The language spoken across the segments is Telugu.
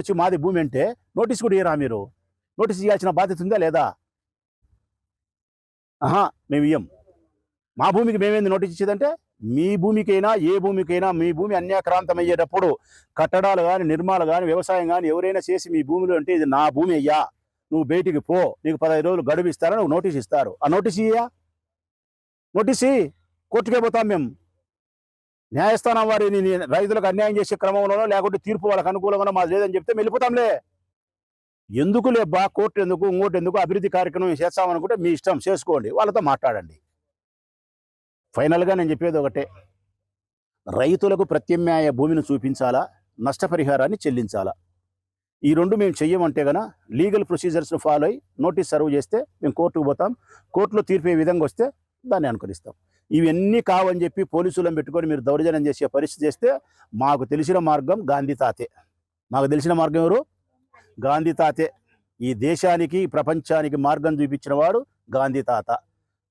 వచ్చి మాది భూమి అంటే నోటీస్ కూడా ఇయ్యరా మీరు? నోటీస్ ఇవ్వాల్సిన బాధ్యత ఉందా లేదా? ఆహా, మేము ఇయ్యం. మా భూమికి మేమేంది నోటీస్ ఇచ్చేదంటే, మీ భూమికైనా ఏ భూమికైనా మీ భూమి అన్యాక్రాంతం అయ్యేటప్పుడు కట్టడాలు కానీ నిర్మాణాలు కానీ వ్యవసాయం కానీ ఎవరైనా చేసి మీ భూమిలో అంటే ఇది నా భూమి అయ్యా, నువ్వు బయటికి పో, నీకు 15 రోజులు గడువు ఇస్తారని ఒక నోటీస్ ఇస్తారు. ఆ నోటీస్ ఇయ్యా, నోటీస్ కోర్టుకే పోతాం మేము. న్యాయస్థానం వారిని రైతులకు అన్యాయం చేసే క్రమంలోనో లేకుంటే తీర్పు వాళ్ళకి అనుకూలంగానో మాది లేదని చెప్తే వెళ్ళిపోతాంలే. ఎందుకు లేబ్బా కోర్టు ఎందుకు, ఇంకోటి ఎందుకు, అభివృద్ధి కార్యక్రమం చేస్తామనుకుంటే మీ ఇష్టం చేసుకోండి, వాళ్ళతో మాట్లాడండి. ఫైనల్గా నేను చెప్పేది ఒకటే, రైతులకు ప్రత్యామ్నాయ భూమిని చూపించాలా, నష్టపరిహారాన్ని చెల్లించాలా. ఈ రెండు మేము చెయ్యమంటే గన లీగల్ ప్రొసీజర్స్ను ఫాలో అయ్యి నోటీస్ సర్వ్ చేస్తే మేము కోర్టుకు పోతాం. కోర్టులో తీర్పు ఏ విధంగా వస్తే దాన్ని అనుకరిస్తాం. ఇవన్నీ కావని చెప్పి పోలీసులను పెట్టుకొని మీరు దౌర్జన్యం చేసే పరిస్థితి చేస్తే మాకు తెలిసిన మార్గం గాంధీ తాతే. మాకు తెలిసిన మార్గం ఎవరు? గాంధీ తాతే. ఈ దేశానికి ప్రపంచానికి మార్గం చూపించిన వాడు గాంధీ తాత.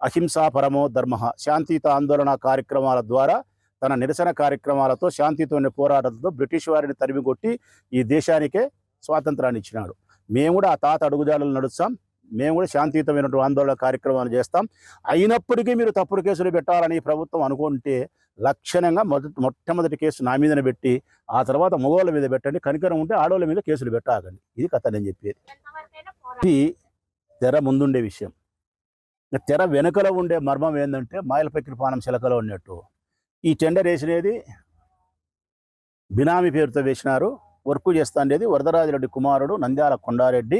అహింసా పరమో ధర్మ, శాంతియుత ఆందోళన కార్యక్రమాల ద్వారా తన నిరసన కార్యక్రమాలతో శాంతితోనే పోరాటంతో బ్రిటిష్ వారిని తరిమి కొట్టి ఈ దేశానికే స్వాతంత్రాన్ని ఇచ్చినాడు. మేము కూడా ఆ తాత అడుగుజాడలు నడుస్తాం. మేము కూడా శాంతియుతమైనటువంటి ఆందోళన కార్యక్రమాలు చేస్తాం. అయినప్పటికీ మీరు తప్పుడు కేసులు పెట్టాలని ప్రభుత్వం అనుకుంటే లక్షణంగా మొట్టమొదటి కేసు నా మీదనే పెట్టి ఆ తర్వాత మగవాళ్ళ మీద పెట్టండి, కనికరం ఉంటే ఆడవాళ్ళ మీద కేసులు పెట్టాకండి. ఇది కథ నేను చెప్పేది. ఇది తెర ముందుండే విషయం. తెర వెనుకలో ఉండే మర్మం ఏంటంటే మాయలపక్కిరి పానం చిలకలో ఉన్నట్టు ఈ టెండర్ వేసినది బినామీ పేరుతో వేసినారు. వర్క్ చేస్తా ఉండేది వరదరాజిరెడ్డి కుమారుడు నంద్యాల కొండారెడ్డి,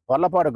పర్లపాడు